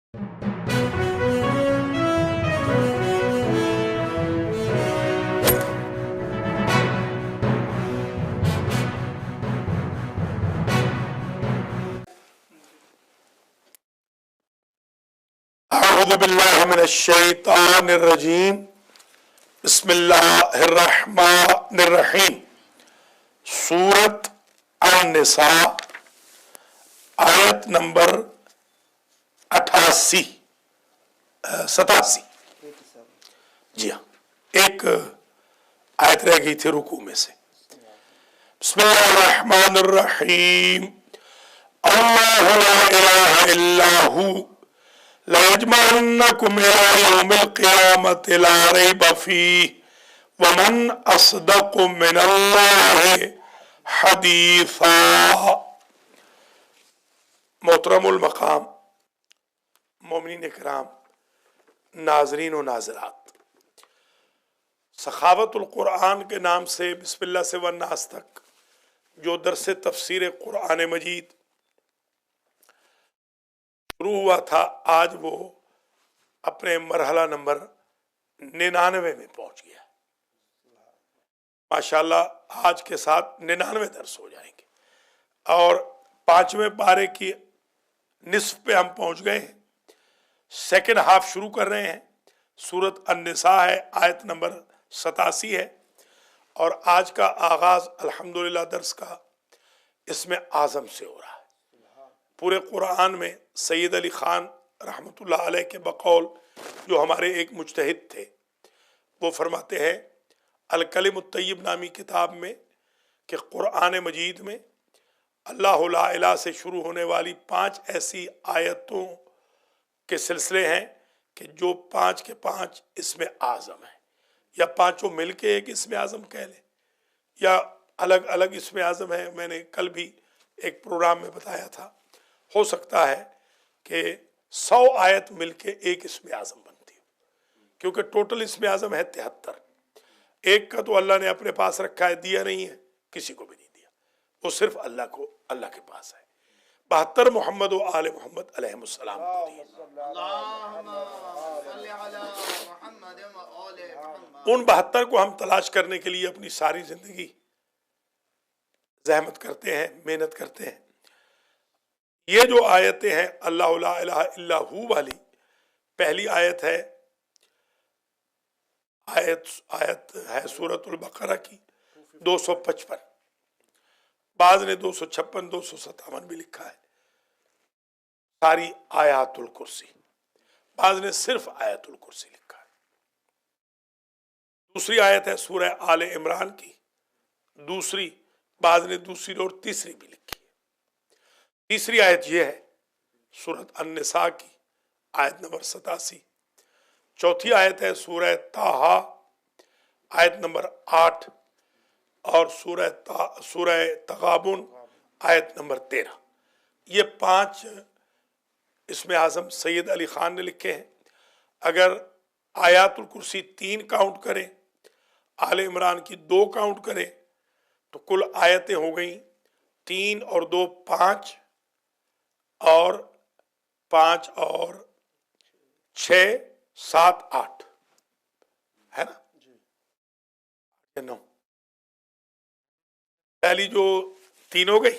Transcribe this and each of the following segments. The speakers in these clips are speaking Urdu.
اعوذ باللہ من الشیطان الرجیم بسم اللہ الرحمن الرحیم سورت النساء آیت نمبر 87 جی ہاں، ایک آیت رہ گئی تھی رکوع میں سے۔ بسم اللہ الرحمن الرحیم اللہ لا الہ الا ہو لَيَجْمَعَنَّكُمْ إِلَىٰ يَوْمِ الْقِيَامَةِ لَا رَيْبَ فِيهِ وَمَنْ أَصْدَقُ مِنَ اللَّهِ حَدِيثًا۔ محترم المقام مومنین اکرام، ناظرین و ناظرات، سخاوت القرآن کے نام سے بسم اللہ سے والناس تک جو درس تفسیر قرآن مجید شروع ہوا تھا، آج وہ اپنے مرحلہ نمبر 99 میں پہنچ گیا۔ ماشاءاللہ آج کے ساتھ 99 درس ہو جائیں گے اور 5ویں پارے کی نصف پہ ہم پہنچ گئے ہیں۔ سیکنڈ ہاف شروع کر رہے ہیں۔ سورت النساء ہے، آیت نمبر 87 ہے، اور آج کا آغاز الحمدللہ درس کا اسم اعظم سے ہو رہا ہے۔ پورے قرآن میں سید علی خان رحمۃ اللہ علیہ کے بقول، جو ہمارے ایک مجتہد تھے، وہ فرماتے ہیں الکلم الطیب نامی کتاب میں کہ قرآن مجید میں اللہ لا الہ سے شروع ہونے والی 5 ایسی آیتوں کے سلسلے ہیں کہ جو 5 کے 5 اسم اعظم ہیں، یا پانچوں مل کے ایک اسم اعظم کہہ لیں یا الگ الگ اسم اعظم ہیں۔ میں نے کل بھی ایک پروگرام میں بتایا تھا، ہو سکتا ہے کہ 100 آیت مل کے ایک اسم اعظم بنتی ہو، کیونکہ ٹوٹل اسم اعظم ہے 73۔ ایک کا تو اللہ نے اپنے پاس رکھا ہے، دیا نہیں ہے، کسی کو بھی نہیں دیا، وہ صرف اللہ کے پاس ہے۔ 72 محمد و آل محمد علیہ السلام کو دیے۔ ان 72 کو ہم تلاش کرنے کے لیے اپنی ساری زندگی زحمت کرتے ہیں، محنت کرتے ہیں۔ یہ جو آیتیں ہیں اللہ لا الہ الا ہو والی، پہلی آیت ہے سورۃ البقرہ کی 255، بعض نے 256 257 بھی لکھا ہے، ساری آیات الکرسی، بعض نے صرف آیت الکرسی لکھا ہے۔ دوسری آیت ہے سورہ آل عمران کی، دوسری، بعض نے دوسری اور تیسری بھی لکھی ہے۔ تیسری آیت یہ ہے سورت النساء کی آیت نمبر 87۔ چوتھی آیت ہے سورہ طٰہٰ آیت نمبر 8، اور سورہ تغابن آیت نمبر 13۔ یہ 5 اسم اعظم سید علی خان نے لکھے ہیں۔ اگر آیات الکرسی 3 کاؤنٹ کریں، آل عمران کی 2 کاؤنٹ کریں، تو کل آیتیں ہو گئیں 3 اور 2 5، اور 5 اور 6 7 8 ہے نا؟ 9۔ پہلی جو 3 ہو گئی،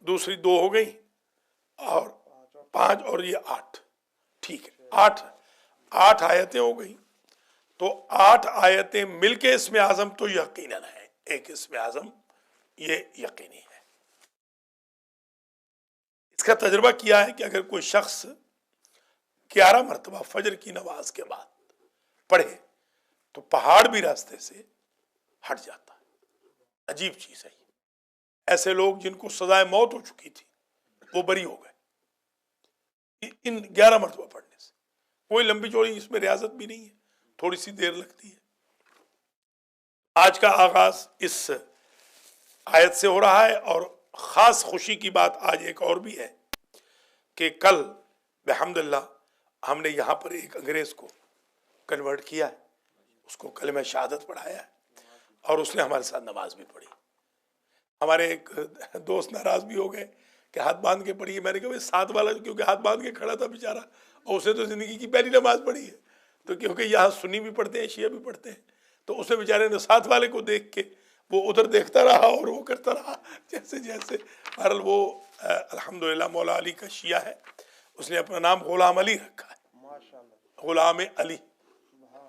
دوسری 2 ہو گئی، اور 5 اور یہ 8، ٹھیک ہے، 8 آیتیں ہو گئی۔ تو 8 آیتیں مل کے اسم اعظم تو یقیناً ہے، ایک اسم اعظم، یہ یقینی ہے۔ اس کا تجربہ کیا ہے کہ اگر کوئی شخص 11 مرتبہ فجر کی نماز کے بعد پڑھے تو پہاڑ بھی راستے سے ہٹ جاتا ہے۔ عجیب چیز ہے یہ۔ ایسے لوگ جن کو سزائے موت ہو چکی تھی وہ بری ہو گئے ان 11 مرتبہ پڑھنے سے۔ کوئی لمبی چوڑی اس میں ریاضت بھی نہیں ہے، تھوڑی سی دیر لگتی ہے۔ آج کا آغاز اس آیت سے ہو رہا ہے، اور خاص خوشی کی بات آج ایک اور بھی ہے کہ کل بحمداللہ ہم نے یہاں پر ایک انگریز کو کنورٹ کیا ہے، اس کو کلمہ شہادت پڑھایا ہے، اور اس نے ہمارے ساتھ نماز بھی پڑھی۔ ہمارے ایک دوست ناراض بھی ہو گئے کہ ہاتھ باندھ کے پڑھی۔ میں نے کہا ساتھ والا کیونکہ ہاتھ باندھ کے کھڑا تھا بیچارہ، اور اسے تو زندگی کی پہلی نماز پڑھی ہے، تو کیونکہ یہاں سنی بھی پڑھتے ہیں، شیعہ بھی پڑھتے ہیں، تو اسے بیچارے نے ساتھ والے کو دیکھ کے وہ ادھر دیکھتا رہا اور وہ کرتا رہا جیسے جیسے. بہرحال وہ الحمدللہ مولا علی کا شیعہ ہے، اس نے اپنا نام غلام علی رکھا ہے، غلام علی.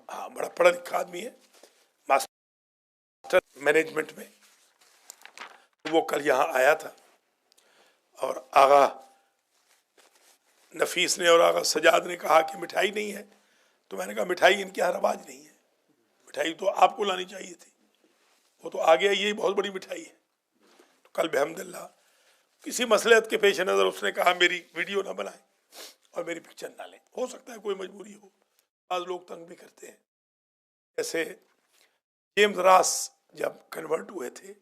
ہاں، بڑا پڑھا لکھا آدمی ہے، ماسٹر مینجمنٹ میں. وہ کل یہاں آیا تھا اور آغا نفیس نے اور آغا سجاد نے کہا کہ مٹھائی نہیں ہے، تو میں نے کہا مٹھائی ان کے یہاں رواج نہیں ہے، مٹھائی تو آپ کو لانی چاہیے تھی، وہ تو آ گیا، یہی بہت بڑی مٹھائی ہے. تو کل بحمداللہ کسی مصلحت کے پیش نظر اس نے کہا میری ویڈیو نہ بنائیں اور میری پکچر نہ لیں، ہو سکتا ہے کوئی مجبوری ہو، بعض لوگ تنگ بھی کرتے ہیں. جیسے جیمز راس جب کنورٹ ہوئے تھے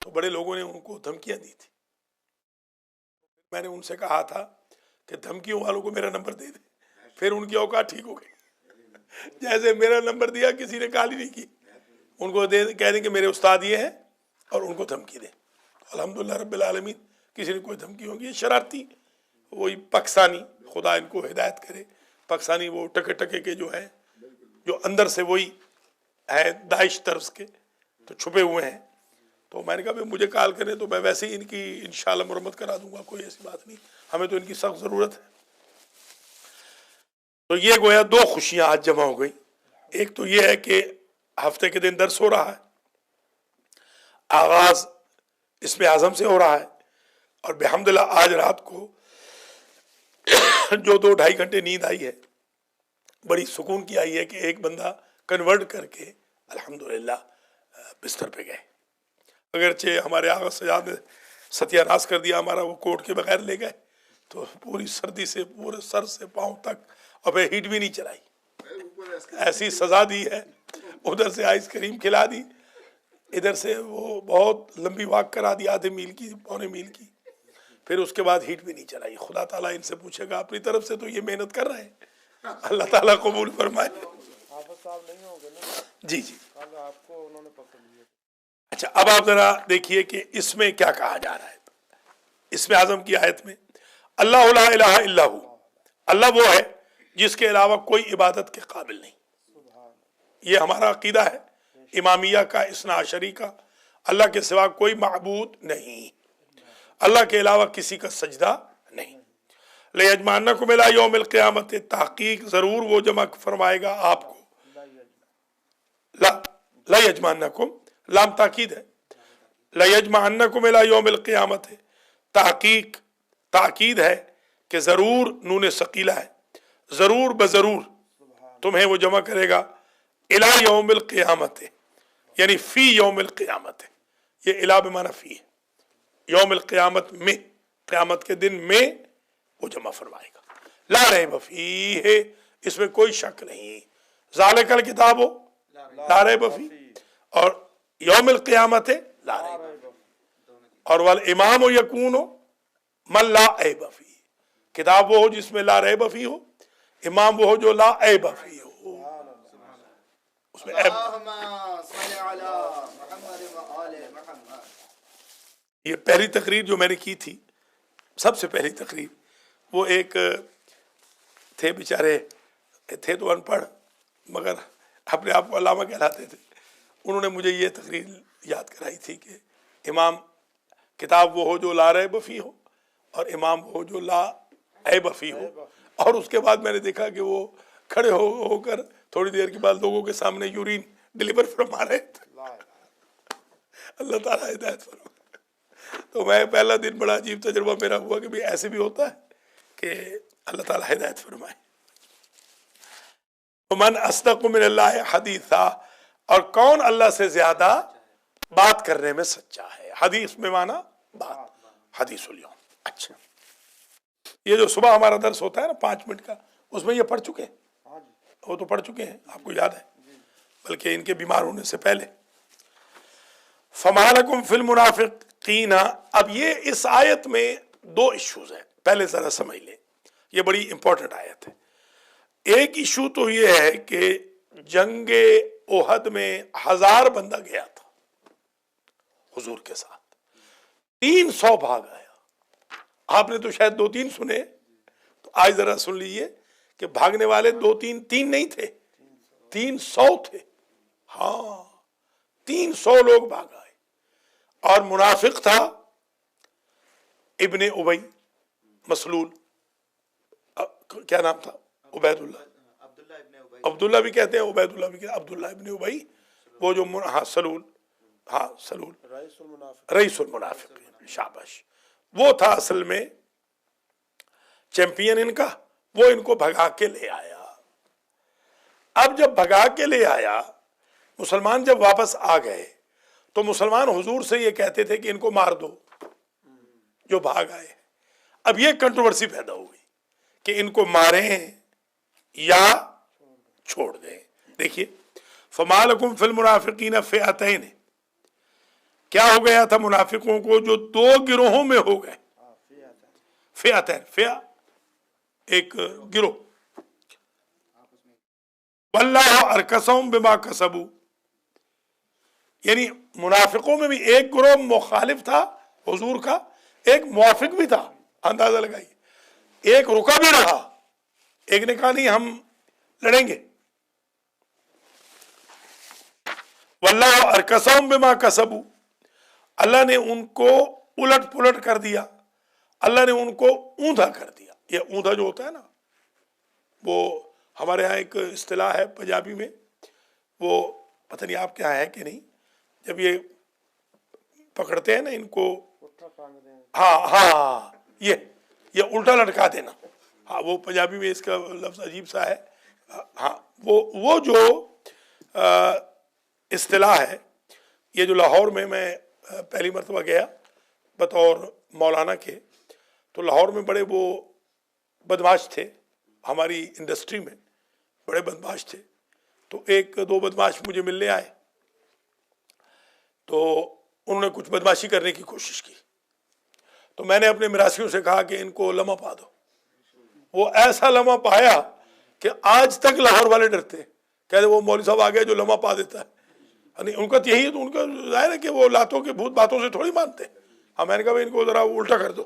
تو بڑے لوگوں نے ان کو دھمکیاں دی تھی، میں نے ان سے کہا تھا کہ دھمکیوں والوں کو میرا نمبر دے دیں، پھر ان کی اوقات ٹھیک ہو گئی. جیسے میرا نمبر دیا کسی نے گالی نہیں کی، ان کو کہہ دیں کہ میرے استاد یہ ہیں اور ان کو دھمکی دیں. الحمدللہ رب العالمین کسی نے کوئی دھمکی ہوگی، یہ شرارتی وہی پاکستانی، خدا ان کو ہدایت کرے، پاکستانی وہ ٹکے ٹکے کے جو ہیں، جو اندر سے وہی ہے داعش طرز کے، تو چھپے ہوئے ہیں. تو میں نے کہا مجھے کال کریں تو میں ویسے ہی ان کی انشاءاللہ مرمت کرا دوں گا، کوئی ایسی بات نہیں، ہمیں تو ان کی سخت ضرورت ہے. تو یہ گویا دو خوشیاں آج جمع ہو گئی. ایک تو یہ ہے کہ ہفتے کے دن درس ہو رہا ہے، آغاز اسم اعظم سے ہو رہا ہے، اور بحمدللہ آج رات کو جو 2-2.5 گھنٹے نیند آئی ہے، بڑی سکون کی آئی ہے کہ ایک بندہ کنورٹ کر کے الحمدللہ بستر پہ گئے. اگرچہ ہمارے آغا سجاد نے ستیہ ناش کر دیا ہمارا، وہ کوٹ کے بغیر لے گئے تو پوری سردی سے پورے سر سے پاؤں تک، اور پھر ہیٹ بھی نہیں چلائی، ایسی سزا دی ہے. ادھر سے آئس کریم کھلا دی، ادھر سے وہ بہت لمبی واک کرا دی، آدھے میل کی، پونے میل کی، پھر اس کے بعد ہیٹ بھی نہیں چلائی. خدا تعالیٰ ان سے پوچھے گا، اپنی طرف سے تو یہ محنت کر رہے ہیں، اللہ تعالیٰ قبول فرمائے. جی جی. اچھا، اب آپ ذرا دیکھیے کہ اس میں کیا کہا جا رہا ہے. اس میں اعظم کی آیت میں اللہ لا الہ الا ہو، اللہ وہ ہے جس کے علاوہ کوئی عبادت کے قابل نہیں. یہ ہمارا عقیدہ ہے امامیہ کا، اثنا عشری کا، اللہ کے سوا کوئی معبود نہیں، اللہ کے علاوہ کسی کا سجدہ نہیں. لَيَجْمَعَنَّكُمْ إِلَىٰ يَوْمِ الْقِيَامَةِ، تحقیق ضرور وہ جمع فرمائے گا آپ کو. لا یجمعنکم، لام تاکید ہے، لَيَجْمَعَنَّكُمْ إِلَىٰ يَوْمِ الْقِيَامَةِ، تحقیق تاکید ہے کہ ضرور، نون ثقیلہ ہے، ضرور بضرور تمہیں وہ جمع کرے گا الی یوم القیامت، یعنی فی یوم القیامت. یہ الی بمعنی فی ہے، یوم القیامت میں، قیامت کے دن میں وہ جمع فرمائے گا. لا ریب فیہ، اس میں کوئی شک نہیں. ذالک الکتاب لا ریب فیہ، اور یوم القیامت لا ریب، اور والامام یکون من لا عیب فیہ، کتاب وہ ہو جس میں لا ریب فیہ ہو، امام وہ ہو جو لا عیب فیہ ہو، اس میں عیب. یہ پہلی تقریر جو میں نے کی تھی، سب سے پہلی تقریر، وہ ایک تھے بیچارے، تھے تو ان پڑھ مگر اپنے آپ کو علامہ کہلاتے تھے، انہوں نے مجھے یہ تقریر یاد کرائی تھی کہ امام، کتاب وہ ہو جو لا ریب فیہ ہو، اور امام وہ ہو جو لا عیب فیہ ہو. اور اس کے بعد میں نے دیکھا کہ وہ کھڑے ہو کر تھوڑی دیر کے بعد لوگوں کے سامنے یورین ڈلیور فرما رہے تھے. اللہ تعالیٰ ہدایت فرمائے. تو میں پہلا دن بڑا عجیب تجربہ میرا ہوا کہ بھی ایسے بھی ہوتا ہے کہ اللہ تعالیٰ ہدایت فرمائے. من اصدق من اللہ حدیثا، اور کون اللہ سے زیادہ بات کرنے میں سچا ہے. حدیث میں معنی بات، حدیث الیوم. اچھا، یہ جو صبح ہمارا درس ہوتا ہے نا 5 منٹ کا، اس میں یہ پڑھ چکے ہیں، وہ تو پڑھ چکے ہیں، آپ کو یاد ہے، بلکہ ان کے بیمار ہونے سے پہلے. فَمَا لَكُمْ فِي الْمُنَافِقِينَ، اب یہ اس آیت میں 2 ایشوز ہیں، پہلے ذرا سمجھ لیں، یہ بڑی امپورٹنٹ آیت ہے. ایک ایشو تو یہ ہے کہ جنگ احد میں 1000 بندہ گیا تھا حضور کے ساتھ، 300 بھاگ آیا. آپ نے تو شاید 2-3 سنے، تو آج ذرا سن لیجیے کہ بھاگنے والے 2-3 تین نہیں تھے، 300 تھے. ہاں 300 لوگ بھاگ آئے. اور منافق تھا ابن ابی مسلول، کیا نام تھا؟ عبید اللہ، عبداللہ بھی کہتے ہیں، عبید اللہ بھی کہتے ہیں، عبداللہ ابن ابی، وہ جو ہاں سلول، ہاں سلول رئیس المنافق، شاباش. وہ تھا اصل میں چیمپئن ان کا. وہ ان کو بھگا کے لے آیا. اب جب بھگا کے لے آیا، مسلمان جب واپس آ گئے تو مسلمان حضور سے یہ کہتے تھے کہ ان کو مار دو جو بھاگ آئے. اب یہ کنٹروورسی پیدا ہو گئی کہ ان کو ماریں یا چھوڑ دیں. دیکھیے فما لکم فی المنافقین فئتین، کیا ہو گیا تھا منافقوں کو جو 2 گروہوں میں ہو گئے. فئتین، فئہ ایک گروہ. واللہ ارکسہم بما کسبوا، یعنی منافقوں میں بھی ایک گروہ مخالف تھا حضور کا، ایک موافق بھی تھا. اندازہ لگائیے، ایک رکا بھی رہا، ایک نے کہا نہیں ہم لڑیں گے. واللہ ارکسہم بما کسبوا، اللہ نے ان کو الٹ پلٹ کر دیا، اللہ نے ان کو اوندھا کر دیا. یہ اوندھا جو ہوتا ہے نا، وہ ہمارے ہاں ایک اصطلاح ہے پنجابی میں، وہ پتہ نہیں آپ کے یہاں ہے کہ نہیں، جب یہ پکڑتے ہیں نا ان کو، ہاں ہاں یہ الٹا لٹکا دینا. ہاں وہ پنجابی میں اس کا لفظ عجیب سا ہے. ہاں وہ جو اصطلاح ہے، یہ جو لاہور میں پہلی مرتبہ گیا بطور مولانا کے، تو لاہور میں بڑے وہ بدماش تھے، ہماری انڈسٹری میں بڑے بدماش تھے. تو 1-2 بدماش مجھے ملنے آئے، تو انہوں نے کچھ بدماشی کرنے کی کوشش کی. تو میں نے اپنے مراسیوں سے کہا کہ ان کو لمحہ پا دو. وہ ایسا لمحہ پایا کہ آج تک لاہور والے ڈرتے ہیں، کہتے وہ مولوی صاحب آ گئے جو لمحہ پا دیتا ہے. یعنی ان کا یہی ہے، تو ان کا ظاہر ہے کہ وہ لاتوں کے بھوت باتوں سے تھوڑی مانتے ہیں. ہاں میں نے کہا ان کو ذرا الٹا کر دو،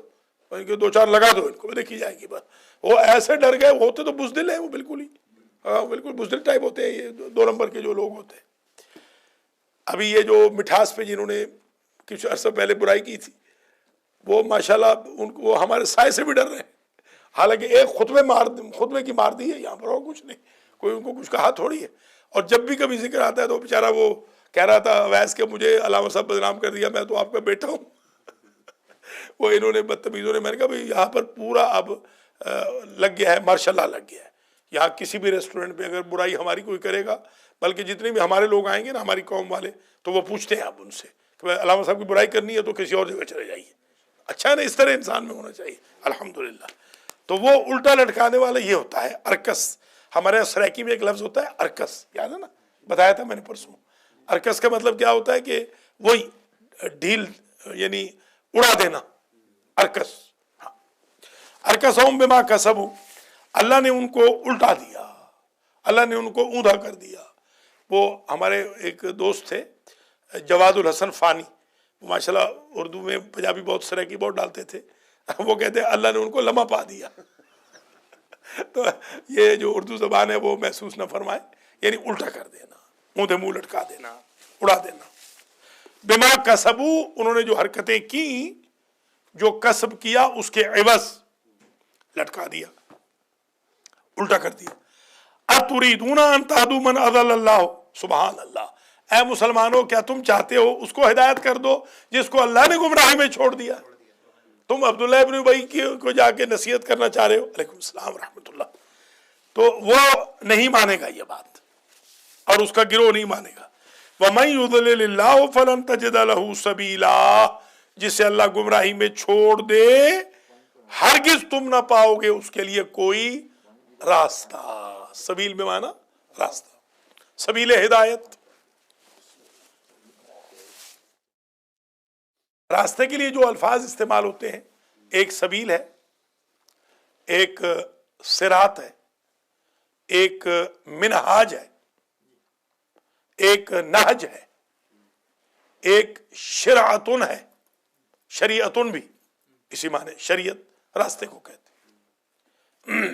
ان کے 2-4 لگا دو، ان کو دیکھی جائے گی بات. وہ ایسے ڈر گئے، ہوتے تو بزدل ہیں وہ بالکل ہی، بالکل بزدل ٹائپ ہوتے ہیں یہ 2 نمبر کے جو لوگ ہوتے ہیں. ابھی یہ جو مٹھاس پہ جنہوں نے کچھ عرصہ پہلے برائی کی تھی، وہ ماشاءاللہ ان کو ہمارے سائے سے بھی ڈر رہے ہیں. حالانکہ ایک خطبے کی مار دی ہے یہاں پر، اور کچھ نہیں، کوئی ان کو کچھ کہا تھوڑی ہے. اور جب بھی کبھی ذکر آتا ہے تو بیچارہ وہ کہہ رہا تھا اویس کہ مجھے علامہ صاحب بدنام کر دیا، میں تو آپ کا بیٹا ہوں. وہ انہوں نے بدتمیزوں نے، میں نے کہا بھائی یہاں پر پورا اب لگ گیا ہے، ماشاء اللہ لگ گیا ہے. یہاں کسی بھی ریسٹورنٹ پہ اگر برائی ہماری کوئی کرے گا، بلکہ جتنے بھی ہمارے لوگ آئیں گے نا ہماری قوم والے، تو وہ پوچھتے ہیں اب ان سے کہ علامہ صاحب کی برائی کرنی ہے تو کسی اور جگہ چلے جائیے. اچھا ہے نا، اس طرح انسان میں ہونا چاہیے الحمدللہ. تو وہ الٹا لٹکانے والا یہ ہوتا ہے ارکس. ہمارے یہاں سریکی میں ایک لفظ ہوتا ہے ارکس، یاد ہے نا، بتایا تھا میں نے پرسوں. ارکس کا مطلب کیا ہوتا ہے کہ وہی ڈھیل، یعنی اڑا دینا. ارکس، ارکسہم بما کسبوا، اللہ نے ان کو الٹا دیا، اللہ نے ان کو اوندھا کر دیا. وہ ہمارے ایک دوست تھے جواد الحسن فانی، ماشاءاللہ اردو میں پنجابی بہت سریکی بہت ڈالتے تھے. وہ کہتے ہیں اللہ نے ان کو لمحہ پا دیا. تو یہ جو اردو زبان ہے وہ محسوس نہ فرمائے، یعنی الٹا کر دینا، اوندھے منہ لٹکا دینا، اڑا دینا. بما کسبوا، انہوں نے جو حرکتیں کی، جو کسب کیا اس کے عوض لٹکا دیا، الٹا کر دیا. اتریدون ان تہدوا من اضل اللہ، سبحان اللہ. اے مسلمانوں کیا تم چاہتے ہو اس کو ہدایت کر دو جس کو اللہ نے گمراہی میں چھوڑ دیا؟ تم عبداللہ ابن ابی کو جا کے نصیحت کرنا چاہ رہے ہو، علیکم السلام ورحمۃ اللہ. تو وہ نہیں مانے گا یہ بات، اور اس کا گروہ نہیں مانے گا. وَمَن يُضْلِلِ اللَّهُ فَلَن تَجِدَ لَهُ سَبِيلًا، جسے اللہ گمراہی میں چھوڑ دے ہرگز تم نہ پاؤ گے اس کے لیے کوئی راستہ. سبیل میں مانا راستہ، سبیل ہدایت. راستے کے لیے جو الفاظ استعمال ہوتے ہیں، ایک سبیل ہے، ایک صراط ہے، ایک منہاج ہے، ایک نہج ہے، ایک شرعتن ہے. شریعتن بھی اسی معنی، شریعت راستے کو کہتے ہیں.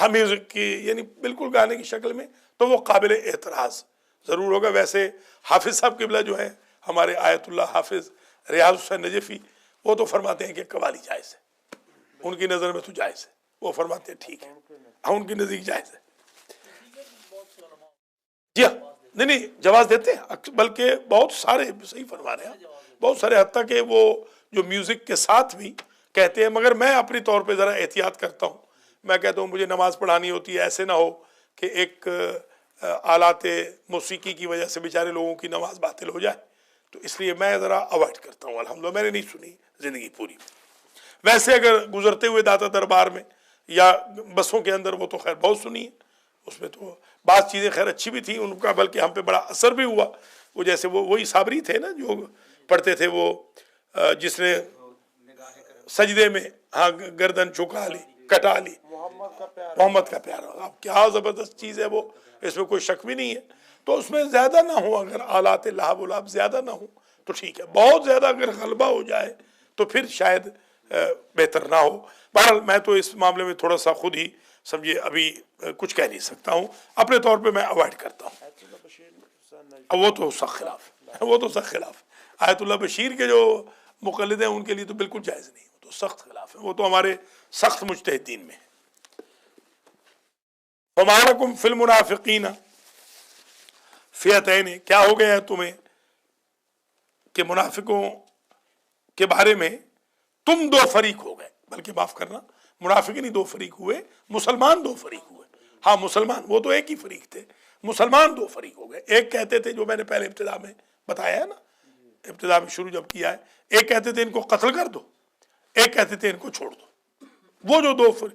ہم میوزک کی یعنی بالکل گانے کی شکل میں، تو وہ قابل اعتراض ضرور ہوگا۔ ویسے حافظ صاحب قبلہ جو ہے ہمارے آیت اللہ حافظ ریاض حسین نجفی، وہ تو فرماتے ہیں کہ قوالی جائز ہے، ان کی نظر میں تو جائز ہے، وہ فرماتے ہیں ٹھیک ہے، ہاں ان کی نزدیک جائز ہے۔ جی ہاں، نہیں جواز دیتے ہیں، بلکہ بہت سارے صحیح فرما رہے ہیں، بہت سارے حتیٰ کہ وہ جو میوزک کے ساتھ بھی کہتے ہیں، مگر میں اپنی طور پہ ذرا احتیاط کرتا ہوں۔ میں کہتا ہوں مجھے نماز پڑھانی ہوتی ہے، ایسے نہ ہو کہ ایک آلات موسیقی کی وجہ سے بیچارے لوگوں کی نماز باطل ہو جائے، تو اس لیے میں ذرا اوائڈ کرتا ہوں۔ الحمدللہ میں نے نہیں سنی زندگی پوری۔ ویسے اگر گزرتے ہوئے داتا دربار میں یا بسوں کے اندر، وہ تو خیر بہت سنی ہے، اس میں تو بعض چیزیں خیر اچھی بھی تھیں ان کا، بلکہ ہم پہ بڑا اثر بھی ہوا۔ وہ جیسے وہی صابری تھے نا جو پڑھتے تھے، وہ جس نے سجدے میں ہاں گردن جھکا لی، کٹا لی، محمد کا پیارا۔ اب کیا زبردست چیز ہے وہ، اس میں کوئی شک بھی نہیں ہے۔ تو اس میں زیادہ نہ ہو، اگر آلات لہب و لعب زیادہ نہ ہو تو ٹھیک ہے، بہت زیادہ اگر غلبہ ہو جائے تو پھر شاید بہتر نہ ہو۔ بہرحال میں تو اس معاملے میں تھوڑا سا خود ہی سمجھے ابھی کچھ کہہ نہیں سکتا ہوں، اپنے طور پہ میں اوائڈ کرتا ہوں۔ وہ تو سخت خلاف، وہ تو سخت خلاف۔ آیت اللہ بشیر کے جو مقلد ہیں ان کے لیے تو بالکل جائز نہیں، وہ تو سخت خلاف ہے، وہ تو ہمارے سخت مجتہدین میں ہے۔ فَمَا لَكُمْ فِي الْمُنَافِقِينَ فِئَتَيْنِ، کیا ہو گیا ہے تمہیں کہ منافقوں کے بارے میں تم دو فریق ہو گئے، بلکہ معاف کرنا، منافق نہیں دو فریق ہوئے، مسلمان دو فریق ہوئے۔ ہاں مسلمان، وہ تو ایک ہی فریق تھے، مسلمان دو فریق ہو گئے۔ ایک کہتے تھے، جو میں نے پہلے ابتدا میں بتایا ہے نا، ابتدا میں شروع جب کیا ہے، ایک کہتے تھے ان کو قتل کر دو، ایک کہتے تھے ان کو چھوڑ دو۔ وہ جو دو فریق،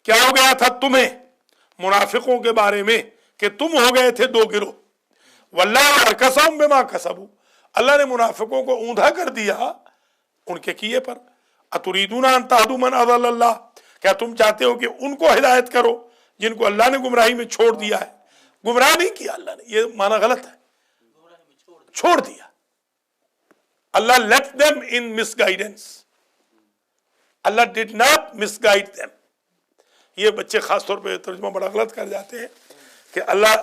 کیا ہو گیا تھا تمہیں منافقوں کے بارے میں کہ تم ہو گئے تھے دو گروہ۔ واللہ ارکسہم بما کسبوا، اللہ نے منافقوں کو اوندھا کر دیا ان کے کیے پر۔ اتریدون ان تہدوا من اضل اللہ، کیا تم چاہتے ہو کہ ان کو ہدایت کرو جن کو اللہ نے گمراہی میں چھوڑ دیا ہے؟ گمراہ نہیں کیا اللہ نے، یہ معنی غلط ہے، چھوڑ دیا۔ اللہ left them in misguidance، Allah did not misguide them۔ یہ بچے خاص طور پہ ترجمہ بڑا غلط کر جاتے ہیں کہ اللہ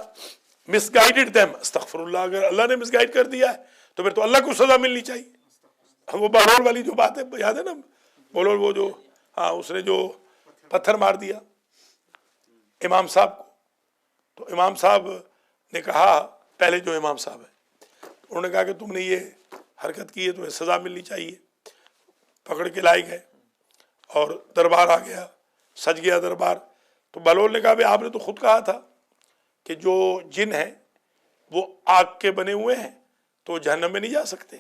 مس گائیڈڈ دیم، استغفر اللہ، اگر اللہ نے مس گائیڈ کر دیا ہے تو پھر تو اللہ کو سزا ملنی چاہیے۔ وہ بہلول والی جو بات ہے یاد ہے نا، بہلول وہ جو ہاں اس نے جو پتھر مار دیا امام صاحب کو، تو امام صاحب نے کہا، پہلے جو امام صاحب ہے انہوں نے کہا کہ تم نے یہ حرکت کی ہے تمہیں سزا ملنی چاہیے۔ پکڑ کے لائے گئے اور دربار آ گیا، سج گیا دربار۔ تو بہلول نے کہا بھائی آپ نے تو خود کہا تھا کہ جو جن ہیں وہ آگ کے بنے ہوئے ہیں تو جہنم میں نہیں جا سکتے،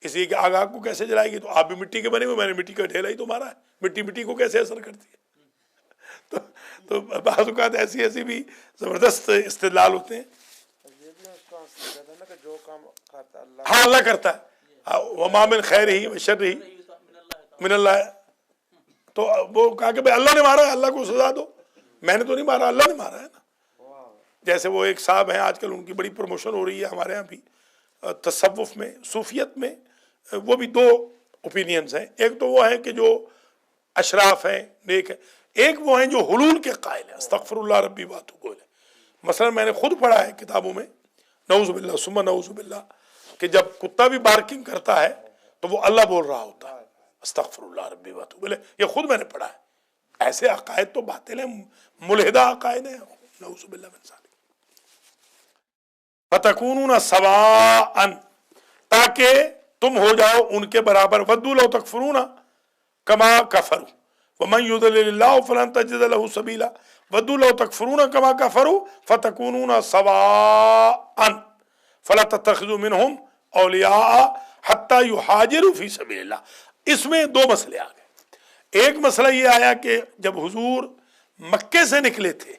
اس لیے کہ آگ آگ کو کیسے جلائے گی، تو آپ بھی مٹی کے بنے ہوئے، میں نے مٹی کا ڈھیلا ہی تو مارا ہے، مٹی مٹی کو کیسے اثر کرتی ہے۔ تو بعض اوقات ایسی بھی زبردست استدلال ہوتے ہیں۔ ہاں اللہ کرتا ہے، وما من خیر ہی و شر ہی من اللہ، تو وہ کہا کہ بھائی اللہ نے مارا ہے، اللہ کو سزا دو، میں نے تو نہیں مارا، اللہ نے مارا ہے نا۔ جیسے وہ ایک صاحب ہیں آج کل ان کی بڑی پروموشن ہو رہی ہے ہمارے ہاں بھی، تصوف میں، صوفیت میں، وہ بھی دو اوپینینز ہیں۔ ایک تو وہ ہیں کہ جو اشراف ہیں، نیک ہیں، ایک وہ ہیں جو حلول کے قائل ہیں، استغفر اللہ ربی واتوب الیہ۔ مثلا میں نے خود پڑھا ہے کتابوں میں، نعوذ باللہ ثم نعوذ باللہ، کہ جب کتا بھی بارکنگ کرتا ہے تو وہ اللہ بول رہا ہوتا ہے، استغفر اللہ ربی واتوب الیہ۔ یہ خود میں نے پڑھا ہے۔ ایسے عقائد تو باطل ہیں، ملحدہ عقائد ہیں، نعوذ باللہ من ذالک۔ فَتَكُونُونَ سَوَاءً، تاکہ تم ہو جاؤ ان کے برابر، وَدُّوا لَوْ تَكْفُرُونَ كَمَا كَفَرُوا وَمَنْ يُضْلِلِ اللَّهُ فَلَنْ تَجِدَ لَهُ سَبِيلًا وَدُّوا لَوْ تَكْفُرُونَ كَمَا كَفَرُوا فَتَكُونُونَ سَوَاءً فَلَا تَتَّخِذُوا مِنْهُمْ أَوْلِيَاءَ حَتَّى يُهَاجِرُوا فِي سَبِيلِ اللَّهِ۔ اس میں دو مسئلے آ گئے۔ ایک مسئلہ یہ آیا کہ جب حضور مکے سے نکلے تھے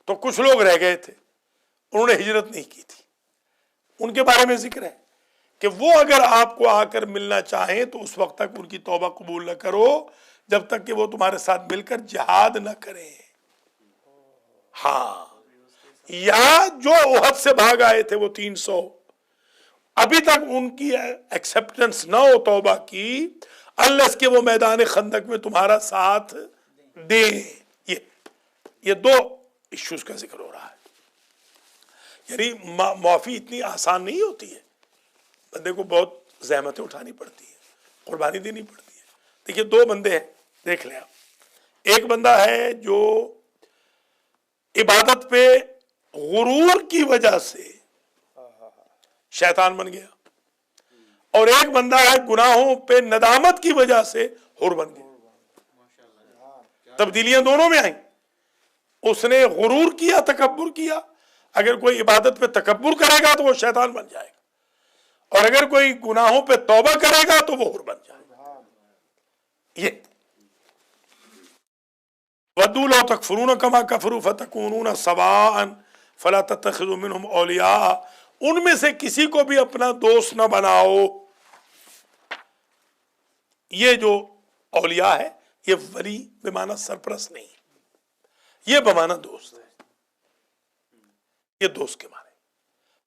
تو کچھ لوگ رہ گئے تھے، انہوں نے ہجرت نہیں کی تھی، ان کے بارے میں ذکر ہے کہ وہ اگر آپ کو آ کر ملنا چاہیں تو اس وقت تک ان کی توبہ قبول نہ کرو جب تک کہ وہ تمہارے ساتھ مل کر جہاد نہ کریں۔ ہاں، یا جو احد سے بھاگ آئے تھے وہ 300، ابھی تک ان کی ایکسپٹنس نہ ہو توبہ کی unless کہ وہ میدان خندق میں تمہارا ساتھ دیں۔ یہ یہ دو ایشوز کا ذکر ہو رہا ہے. یعنی معافی اتنی آسان نہیں ہوتی ہے، بندے کو بہت زحمتیں اٹھانی پڑتی ہیں، قربانی دینی پڑتی ہے. دیکھیے دو بندے ہیں، دیکھ لیں آپ. ایک بندہ ہے جو عبادت پہ غرور کی وجہ سے شیطان بن گیا، اور ایک بندہ ہے گناہوں پہ ندامت کی وجہ سے حور بن گیا. تبدیلیاں دونوں میں آئیں. اس نے غرور کیا، تکبر کیا. اگر کوئی عبادت پہ تکبر کرے گا تو وہ شیطان بن جائے گا، اور اگر کوئی گناہوں پہ توبہ کرے گا تو وہ حور بن جائے گا. یہ وَدُّوا لَوْ تَكْفُرُونَ كَمَا كَفَرُوا فَتَكُونُونَ سَوَاءً فَلَا تَتَّخِذُوا مِنْهُمْ أَوْلِيَاءَ. ان میں سے کسی کو بھی اپنا دوست نہ بناؤ. یہ جو اولیاء ہے یہ ولی بمعنی سرپرست نہیں، یہ بمعنی دوست ہے. یہ دوست کے معنی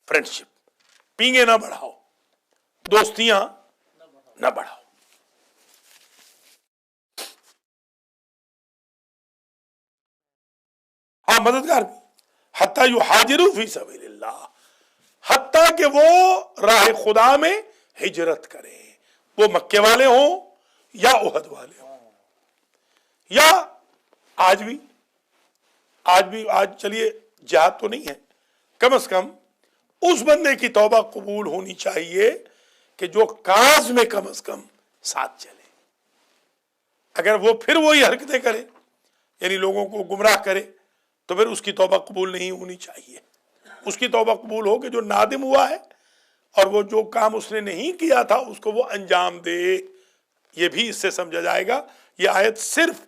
فرینڈشپ. پینگے نہ بڑھاؤ، دوستیاں نہ بڑھاؤ. ہاں مددگار بھی. حتیٰ یہاجروا فی سبیل اللہ، حتیٰ کہ وہ راہ خدا میں ہجرت کریں. وہ مکے والے ہوں یا احد والے ہوں، یا آج چلیے جہاد تو نہیں ہے، کم از کم اس بندے کی توبہ قبول ہونی چاہیے کہ جو کاز میں کم از کم ساتھ چلے. اگر وہ پھر وہی حرکتیں کرے، یعنی لوگوں کو گمراہ کرے، تو پھر اس کی توبہ قبول نہیں ہونی چاہیے. اس کی توبہ قبول ہو کہ جو نادم ہوا ہے اور وہ جو کام اس نے نہیں کیا تھا اس کو وہ انجام دے. یہ بھی اس سے سمجھا جائے گا یہ آیت صرف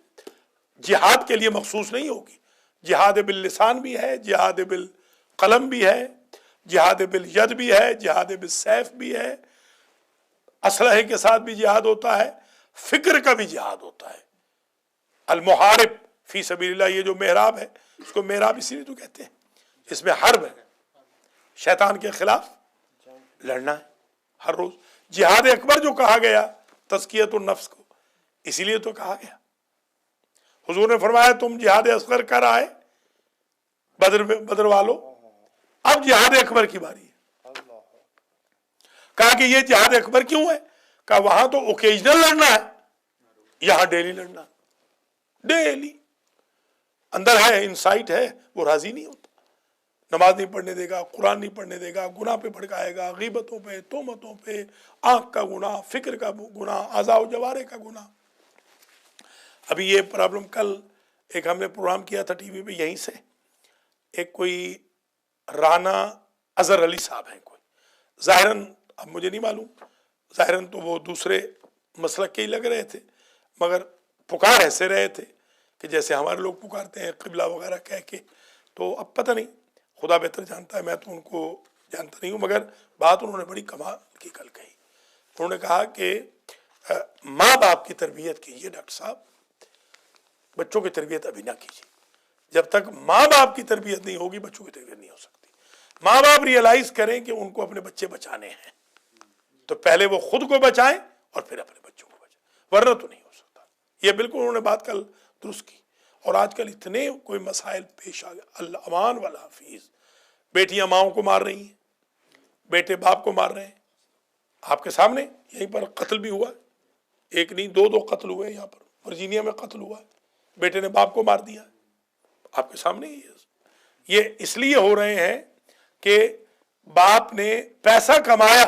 جہاد کے لیے مخصوص نہیں ہوگی. جہاد باللسان بھی ہے، جہاد بالقلم بھی ہے، جہاد بالید بھی ہے، جہاد بالسیف بھی ہے. اسلحے کے ساتھ بھی جہاد ہوتا ہے، فکر کا بھی جہاد ہوتا ہے. المحارب فی سبیل اللہ، یہ جو محراب ہے اس کو محراب اسی لیے تو کہتے ہیں. اس میں حرب ہے، شیطان کے خلاف لڑنا ہے ہر روز. جہاد اکبر جو کہا گیا تزکیۃ النفس کو، اسی لیے تو کہا گیا. حضور نے فرمایا تم جہاد اصغر کر آئے بدر والو، اب جہاد اکبر کی باری ہے. کہا کہ یہ جہاد اکبر کیوں ہے؟ کہا وہاں تو اوکیجنل لڑنا ہے، یہاں ڈیلی لڑنا. ڈیلی اندر ہے، انسائٹ ہے، وہ راضی نہیں ہوتا. نماز نہیں پڑھنے دے گا، قرآن نہیں پڑھنے دے گا، گناہ پہ بھڑکائے گا، غیبتوں پہ، تہمتوں پہ، آنکھ کا گناہ، فکر کا گناہ، اعضاء و جوارح کا گناہ. ابھی یہ پرابلم کل ایک ہم نے پروگرام کیا تھا ٹی وی پہ، یہیں سے ایک کوئی رانا اظہر علی صاحب ہیں کوئی، ظاہراً اب مجھے نہیں معلوم، ظاہراً تو وہ دوسرے مسلک کے ہی لگ رہے تھے، مگر پکار ایسے رہے تھے کہ جیسے ہمارے لوگ پکارتے ہیں قبلہ وغیرہ کہہ کے. تو اب پتہ نہیں، خدا بہتر جانتا ہے، میں تو ان کو جانتا نہیں ہوں، مگر بات انہوں نے بڑی کمال کی کل کہی. انہوں نے کہا کہ ماں باپ کی تربیت کیجیے ڈاکٹر صاحب، بچوں کی تربیت ابھی نہ کیجیے. جب تک ماں باپ کی تربیت نہیں ہوگی بچوں کی تربیت نہیں ہو سکتی. ماں باپ ریئلائز کریں کہ ان کو اپنے بچے بچانے ہیں، تو پہلے وہ خود کو بچائیں اور پھر اپنے بچوں کو بچائیں، ورنہ تو نہیں ہو سکتا. یہ بالکل انہوں نے بات کل درست کی. اور آج کل اتنے کوئی مسائل پیش آ گئے، اللہ امان والا حفیظ. بیٹیاں ماؤں کو مار رہی ہیں، بیٹے باپ کو مار رہے ہیں. آپ کے سامنے یہیں پر قتل بھی ہوا ہے، ایک نہیں دو قتل ہوئے. یہاں پر ورجینیا میں قتل ہوا ہے، بیٹے نے باپ کو مار دیا ہے. آپ کے سامنے یہ اس لیے ہو رہے ہیں کہ باپ نے پیسہ کمایا،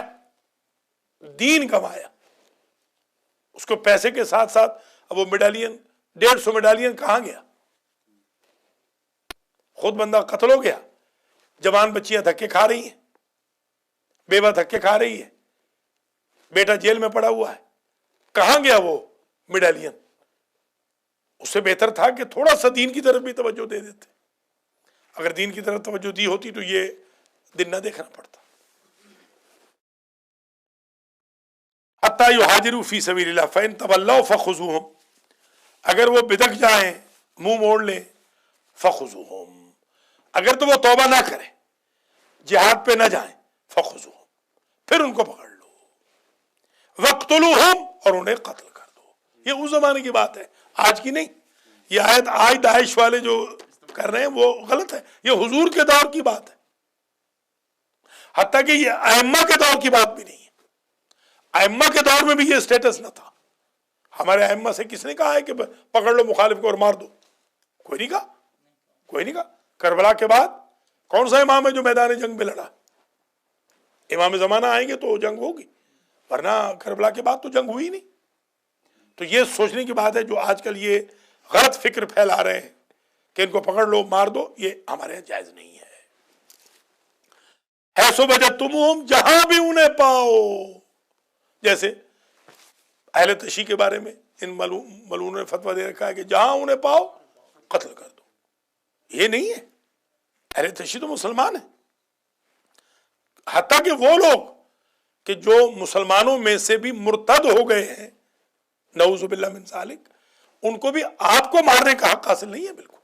دین کمایا، اس کو پیسے کے ساتھ ساتھ اب وہ میڈالین 150 میڈالین کہاں گیا؟ خود بندہ قتل ہو گیا، جوان بچیاں دھکے کھا رہی ہیں، بیوہ دھکے کھا رہی ہے، بیٹا جیل میں پڑا ہوا ہے، کہاں گیا وہ میڈالین؟ اس سے بہتر تھا کہ تھوڑا سا دین کی طرف بھی توجہ دے دیتے. اگر دین کی طرف توجہ دی ہوتی تو یہ دن نہ دیکھنا پڑتا. حتیٰ یہاجروا فی سبیل اللہ فإن تولوا فخذوہم، اگر وہ بدک جائیں، منہ موڑ لیں، فخذوہم، اگر تو وہ توبہ نہ کریں، جہاد پہ نہ جائیں، فخذوہم، پھر ان کو پکڑ لو، وقتلوہم، اور انہیں قتل کر دو. یہ اس زمانے کی بات ہے، آج کی نہیں. یہ آیت آج داعش والے جو کر رہے ہیں وہ غلط ہے. یہ حضور کے دور کی بات ہے، حتیٰ کہ یہ ائمہ کے دور کی بات بھی نہیں ہے. ائمہ کے دور میں بھی یہ اسٹیٹس نہ تھا. ہمارے ائمہ سے کس نے کہا ہے کہ پکڑ لو مخالف کو اور مار دو؟ کوئی نہیں کہا، کوئی نہیں کہا. کربلا کے بعد کون سا امام ہے جو میدان جنگ میں لڑا؟ امام زمانہ آئیں گے تو جنگ ہوگی، ورنہ کربلا کے بعد تو جنگ ہوئی نہیں. تو یہ سوچنے کی بات ہے جو آج کل یہ غلط فکر پھیلا رہے ہیں کہ ان کو پکڑ لو مار دو، یہ ہمارے یہاں جائز نہیں ہے. حیث وجدتموہم، جہاں بھی انہیں پاؤ. جیسے اہل تشیع کے بارے میں ان ملعونوں نے فتویٰ دے رکھا ہے کہ جہاں انہیں پاؤ قتل کر دو. یہ نہیں ہے. اہل تشیع تو مسلمان ہیں، حتیٰ کہ وہ لوگ کہ جو مسلمانوں میں سے بھی مرتد ہو گئے ہیں، نعوذ باللہ من ذالک، ان کو بھی آپ کو مارنے کا حق حاصل نہیں ہے. بالکل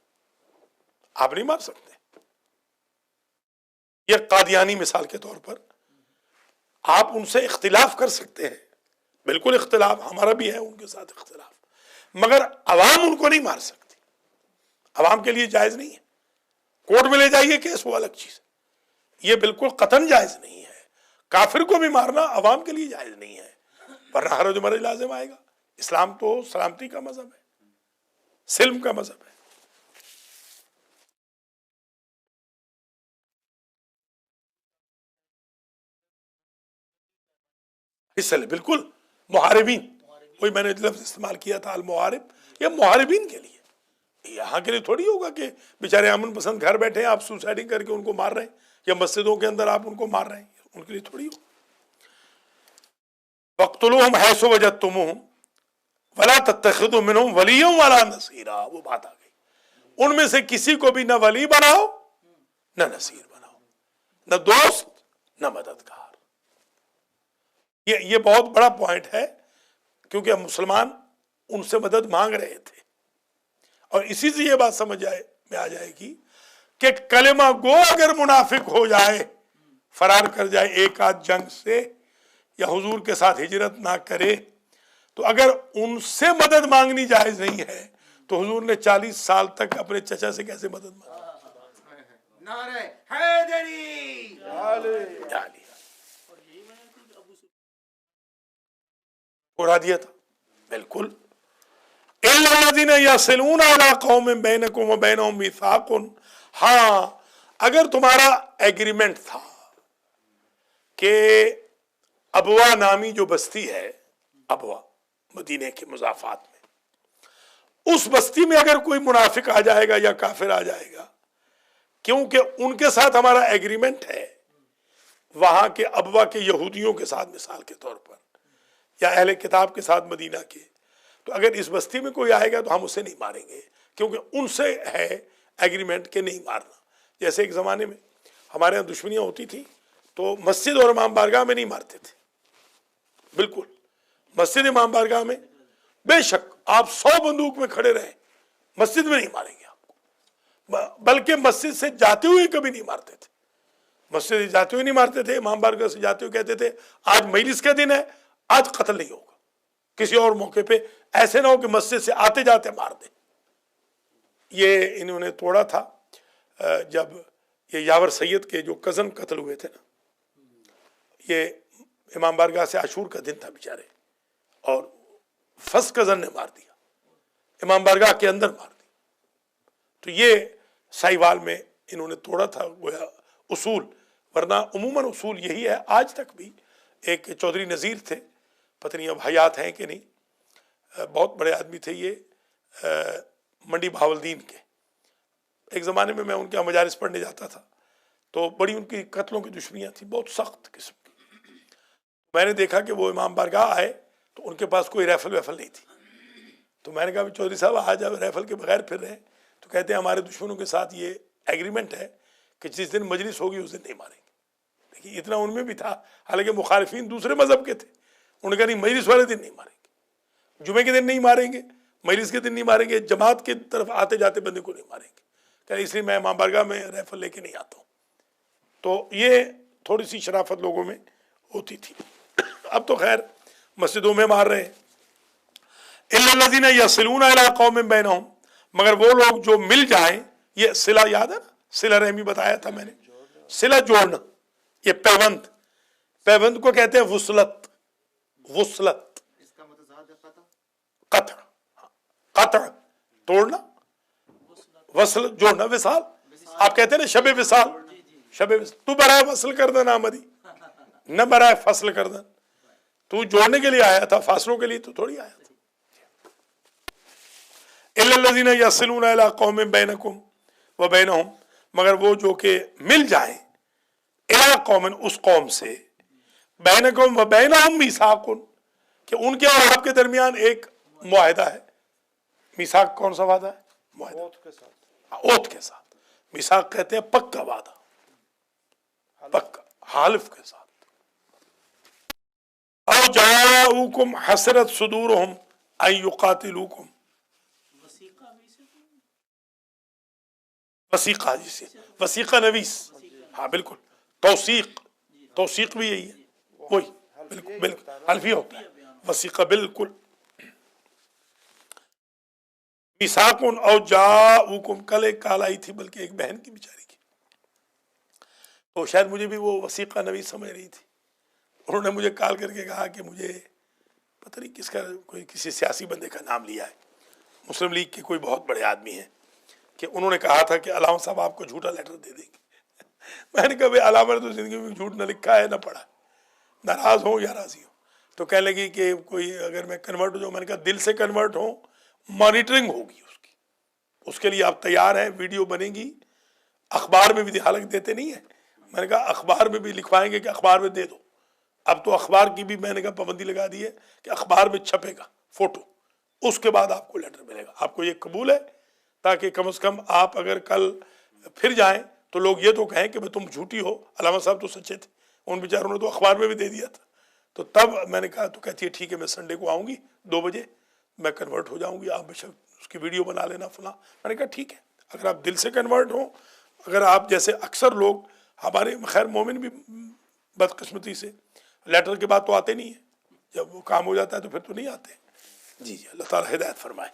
آپ نہیں مار سکتے. یہ قادیانی مثال کے طور پر آپ ان سے اختلاف کر سکتے ہیں، بالکل اختلاف ہمارا بھی ہے ان کے ساتھ اختلاف، مگر عوام ان کو نہیں مار سکتی. عوام کے لیے جائز نہیں ہے. کورٹ میں لے جائیے کیس، وہ الگ چیز. یہ بالکل قطعاً جائز نہیں ہے. کافر کو بھی مارنا عوام کے لیے جائز نہیں ہے، ورنہ حرج و مرج لازم آئے گا. اسلام تو سلامتی کا مذہب ہے، سلم کا مذہب ہے. اس لیے بالکل محاربین، وہی میں نے لفظ استعمال کیا تھا المحارب، یہ محاربین کے لیے. یہاں کے لیے تھوڑی ہوگا کہ بیچارے امن پسند گھر بیٹھے ہیں، آپ سوسائڈنگ کر کے ان کو مار رہے ہیں، یا مسجدوں کے اندر آپ ان کو مار رہے ہیں، ان کے لیے تھوڑی ہو. وَاقْتُلُوهُمْ حَيْثُ وَجَدتُّمُوهُمْ وَلَا تَتَّخِذُوا مِنْهُمْ وَلِيًّا وَلَا نَصِيرًا. وہ بات آ گئی. ان میں سے کسی کو بھی نہ ولی بناؤ نہ نصیر بناؤ، نہ دوست نہ مددگار. یہ بہت بڑا پوائنٹ ہے، کیونکہ مسلمان ان سے مدد مانگ رہے تھے. اور اسی سے یہ بات سمجھ میں آ جائے گی کہ کلمہ گو اگر منافق ہو جائے، فرار کر جائے ایک آدھ جنگ سے، یا حضور کے ساتھ ہجرت نہ کرے، تو اگر ان سے مدد مانگنی جائز نہیں ہے تو حضور نے 40 سال تک اپنے چچا سے کیسے مدد مانگی؟ نعرہ حیدری. اڑا دیا تھا. بالکل. إِلَّا الَّذِينَ يَصِلُونَ عَلَىٰ قَوْمٍ بَيْنَكُمْ وَبَيْنَهُمْ مِيثَاقٌ. ہاں اگر تمہارا ایگریمنٹ تھا کہ ابوا نامی جو بستی ہے، ابوا مدینے کے مضافات میں، اس بستی میں اگر کوئی منافق آ جائے گا یا کافر آ جائے گا، کیونکہ ان کے ساتھ ہمارا ایگریمنٹ ہے، وہاں کے ابوا کے یہودیوں کے ساتھ مثال کے طور پر، یا اہل کتاب کے ساتھ مدینہ کے، تو اگر اس بستی میں کوئی آئے گا تو ہم اسے نہیں ماریں گے، کیونکہ ان سے ہے ایگریمنٹ کہ نہیں مارنا. جیسے ایک زمانے میں ہمارے یہاں دشمنیاں ہوتی تھیں تو مسجد اور امام بارگاہ میں نہیں مارتے تھے. بالکل مسجد امام بارگاہ میں بے شک آپ 100 بندوق میں کھڑے رہیں، مسجد میں نہیں ماریں گے آپ کو، بلکہ مسجد سے جاتے ہوئے کبھی نہیں مارتے تھے. مسجد سے جاتے ہوئے نہیں مارتے تھے، امام بارگاہ سے جاتے ہوئے کہتے تھے آج مجلس کا دن ہے، آج قتل نہیں ہوگا. کسی اور موقع پہ ایسے نہ ہو کہ مسجد سے آتے جاتے مار دیں. یہ انہوں نے توڑا تھا جب یہ یاور سید کے جو کزن قتل ہوئے تھے نا، یہ امام بارگاہ سے عاشور کا دن تھا بیچارے، اور فرسٹ کزن نے مار دیا، امام بارگاہ کے اندر مار دیا. تو یہ سائیوال میں انہوں نے توڑا تھا گویا اصول، ورنہ عموماً اصول یہی ہے آج تک بھی. ایک چودھری نذیر تھے، پتہ نہیں اب حیات ہیں کہ نہیں، بہت بڑے آدمی تھے یہ، منڈی بہاولدین کے. ایک زمانے میں ان کے مجالس پڑھنے جاتا تھا تو بڑی ان کی قتلوں کی دشمنیاں تھیں، بہت سخت قسم کی. میں نے دیکھا کہ وہ امام بارگاہ آئے تو ان کے پاس کوئی ریفل نہیں تھی. تو میں نے کہا چودھری صاحب آج آپ ریفل کے بغیر پھر رہے ہیں؟ تو کہتے ہیں ہمارے دشمنوں کے ساتھ یہ ایگریمنٹ ہے کہ جس دن مجلس ہوگی اس دن نہیں ماریں گے. دیکھیے اتنا ان میں بھی تھا، حالانکہ مخالفین دوسرے مذہب کے تھے. انہوں نے کہا نہیں مجلس والے دن نہیں ماریں گے، جمعے کے دن نہیں ماریں گے، مجلس کے دن نہیں ماریں گے، جماعت کی طرف آتے جاتے بندے کو نہیں ماریں گے. کہ اس لیے میں امام بارگاہ میں ریفل لے کے نہیں آتا ہوں. تو یہ تھوڑی سی شرافت لوگوں میں ہوتی تھی. اب تو خیر مسجدوں میں مار رہے ہیں. اِلَّا الَّذِينَ يَصِلُونَ إِلَىٰ قَوْمٍ بَيْنَهُمْ، مگر وہ لوگ جو مل جائیں یہ صلہ یاد ہے نا، صلہ رحمی بتایا تھا میں نے، صلہ جوڑنا، یہ پیوند، پیوند کو کہتے ہیں وصلت، وصلت اس کا متضاد قطع، قطع، قطع توڑنا، وصل جوڑنا، وصال آپ کہتے ہیں نا شب وصال، شب وصال، تو برائے وصل کردن آمدی نہ برائے فصل کردن، تو جوڑنے کے لیے آیا تھا، فاصلوں کے لیے تو تھوڑی آیا تھا. الا الذين يصلون الى قوم بينكم وبينهم، مگر وہ جو کہ مل جائیں الى قوم، اس قوم سے، بینکم وبینہم میثاق، کہ ان کے اور آپ کے درمیان ایک معاہدہ ہے. میثاق کون سا وعدہ ہے؟ معاہدہ، اوتھ کے ساتھ. میثاق کہتے ہیں پکا وعدہ، پکا حالف کے ساتھ. او جاؤکم حسرت صدورہم ان یقاتلوکم، وسیقہ جسے وسیقہ نویس، ہاں بالکل، توثیق، توثیق بھی یہی ہے، وہی بالکل بالکل حلفیہ ہوتا ہے وسیقہ، بالکل. میثاق او جاؤکم، کل ایک کال آئی تھی بلکہ ایک بہن کی بیچاری کی، تو شاید مجھے بھی وہ وسیقہ نویس سمجھ رہی تھی. انہوں نے مجھے کال کر کے کہا کہ مجھے پتہ نہیں کس کا، کوئی کسی سیاسی بندے کا نام لیا ہے، مسلم لیگ کے کوئی بہت بڑے آدمی ہیں، کہ انہوں نے کہا تھا کہ علامہ صاحب آپ کو جھوٹا لیٹر دے دیں گے. میں نے کہا بھائی علامہ نے تو زندگی میں جھوٹ نہ لکھا ہے نہ پڑھا، ناراض ہوں یا راضی ہوں. تو کہنے لگی کہ کوئی اگر میں کنورٹ ہو جاؤں، میں نے کہا دل سے کنورٹ ہوں، مانیٹرنگ ہوگی اس کی، اس کے لیے آپ تیار ہیں، ویڈیو بنے گی، اخبار میں بھی، حالانکہ دیتے نہیں ہیں، میں نے کہا اخبار میں بھی لکھوائیں گے کہ اخبار میں دے دو. اب تو اخبار کی بھی میں نے کہا پابندی لگا دی ہے کہ اخبار میں چھپے گا فوٹو، اس کے بعد آپ کو لیٹر ملے گا. آپ کو یہ قبول ہے؟ تاکہ کم از کم آپ اگر کل پھر جائیں تو لوگ یہ تو کہیں کہ تم جھوٹی ہو، علامہ صاحب تو سچے تھے، ان بیچاروں نے تو اخبار میں بھی دے دیا تھا. تو تب میں نے کہا، تو کہتی ہے ٹھیک ہے میں سنڈے کو آؤں گی 2 بجے، میں کنورٹ ہو جاؤں گی، آپ بے شک اس کی ویڈیو بنا لینا فلاں. میں نے کہا ٹھیک ہے، اگر آپ دل سے کنورٹ ہوں، اگر آپ جیسے اکثر لوگ ہمارے، خیر مومن بھی بدقسمتی سے لیٹر کے بعد تو آتے نہیں ہیں، جب وہ کام ہو جاتا ہے تو پھر تو نہیں آتے. جی جی، اللہ تعالیٰ ہدایت فرمائے.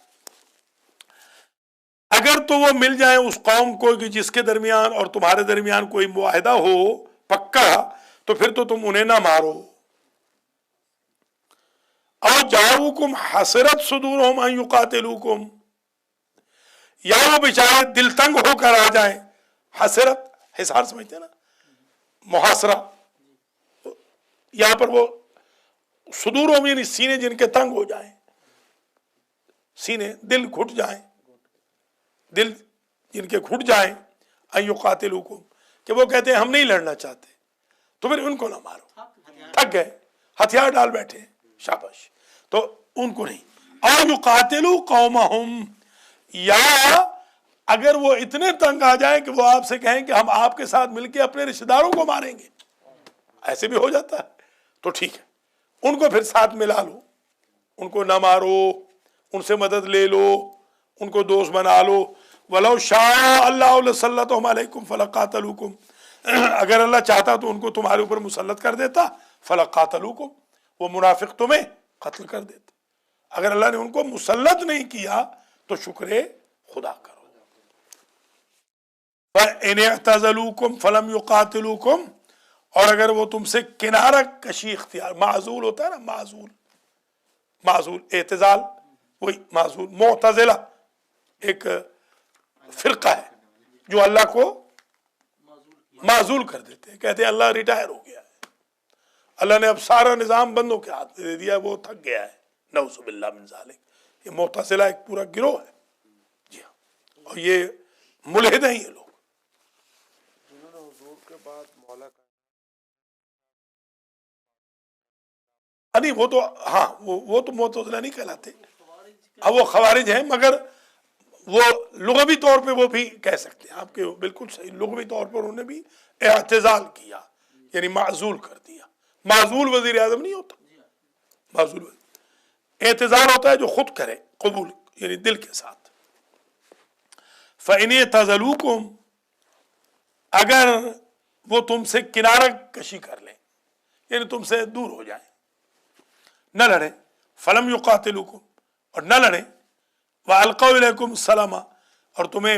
اگر تو وہ مل جائیں اس قوم کو کہ جس کے درمیان اور تمہارے درمیان کوئی معاہدہ ہو پکا، تو پھر تو تم انہیں نہ مارو. او جاؤکم حسرت صدورہم ان یقاتلوکم، یا وہ بیچارے دل تنگ ہو کر آ جائیں. حسرت، حصار سمجھتے ہیں نا، محاصرہ، یہاں پر وہ صدورہم یعنی سینے جن کے تنگ ہو جائیں، سینے، دل گھٹ جائیں، دل جن کے گھٹ جائیں، ان یقاتلوکم، کہ وہ کہتے ہیں ہم نہیں لڑنا چاہتے، تو پھر ان کو نہ مارو، تھک گئے، ہتھیار ڈال بیٹھے، شاباش، تو ان کو نہیں. او یقاتلوا قومہم، یا اگر وہ اتنے تنگ آ جائیں کہ وہ آپ سے کہیں کہ ہم آپ کے ساتھ مل کے اپنے رشتہ داروں کو ماریں گے، ایسے بھی ہو جاتا ہے، تو ٹھیک ہے، ان کو پھر ساتھ ملا لو، ان کو نہ مارو، ان سے مدد لے لو، ان کو دوست بنا لو. وَلَوْ شَاءَ اللَّهُ لَسَلَّطَهُمْ عَلَيْكُمْ فَلَقَاتَلُوكُمْ، اگر اللہ چاہتا تو ان کو تمہارے اوپر مسلط کر دیتا، فَلَقَاتَلُوكُمْ، وہ منافق تمہیں قتل کر دیتے. اگر اللہ نے ان کو مسلط نہیں کیا تو شکر خدا کرو. فَإِنِ اعْتَزَلُوكُمْ فَلَمْ يُقَاتِلُوكُمْ، اور اگر وہ تم سے کنارہ کشی اختیار، معزول ہوتا ہے نا، معزول، معزول، اعتزال وہی معزول. معتزلہ ایک فرقہ ہے جو اللہ کو معزول کر دیتے ہیں، کہتے ہیں اللہ ریٹائر ہو گیا ہے، اللہ نے اب سارا نظام بندوں کے ہاتھ میں دے دیا ہے، وہ تھک گیا ہے، نعوذ باللہ من ذالک. یہ معتزلہ ایک پورا گروہ ہے. جی ہاں، اور یہ ملحد ہیں یہ لوگ. جنہوں نے حضور کے بعد مولا کا نہیں وہ تو ہاں، وہ تو معتزلہ نہیں کہلاتے، ہاں وہ خوارج ہیں، مگر وہ لغوی طور پہ وہ بھی کہہ سکتے ہیں آپ کے، بالکل صحیح، لغوی طور پر انہوں نے بھی اعتزال کیا، یعنی معزول کر دیا. معزول وزیر اعظم نہیں ہوتا، معزول اعتزال ہوتا ہے جو خود کرے، قبول یعنی دل کے ساتھ. فَإِنِ اعْتَزَلُوكُمْ، اگر وہ تم سے کنارہ کشی کر لیں، یعنی تم سے دور ہو جائیں، نہ لڑیں، فَلَمْ يُقَاتِلُوكُمْ، اور نہ لڑیں، وَأَلْقَوْا إِلَيْكُمْ السَّلَامَ، اور تمہیں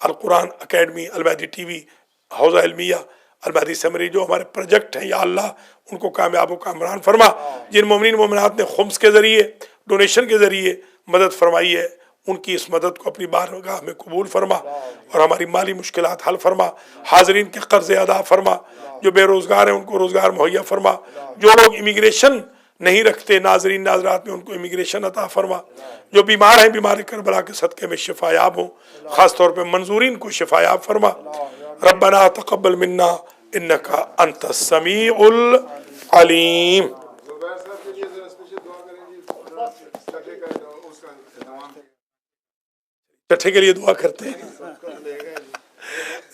القرآن اکیڈمی، المہدی ٹی وی، حوزہ علمیہ، المہدی سمری، جو ہمارے پروجیکٹ ہیں، یا اللہ ان کو کامیاب و کامران فرما۔ جن مومنین مومنات نے خمس کے ذریعے، ڈونیشن کے ذریعے مدد فرمائی ہے، ان کی اس مدد کو اپنی بارگاہ میں قبول فرما اور ہماری مالی مشکلات حل فرما۔ حاضرین کے قرض ادا فرما، جو بے روزگار ہیں ان کو روزگار مہیا فرما، جو لوگ امیگریشن نہیں رکھتے ناظرین ناظرات میں ان کو امیگریشن عطا فرما، جو بیمار ہیں بیمار کربلا کے صدقے میں شفا یاب ہوں، خاص طور پہ منظورین کو شفا یاب فرما۔ ربنا تقبل منا انک انت السمیع العلیم۔ زبیر صاحب کے لیے ذرا اسپیشل دعا کریں جی، چھٹے کا اس کا اہتمام چھٹے کے لیے دعا کرتے ہیں۔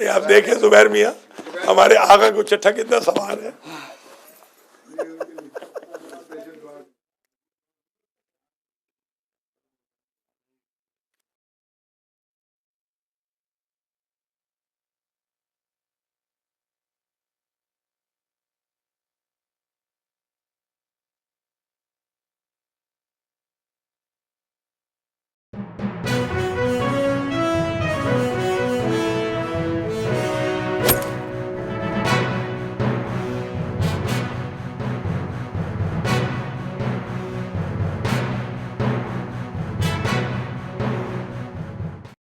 آپ دیکھیں زبیر میاں، ہمارے آقا کو چھٹا کتنا سوال ہے۔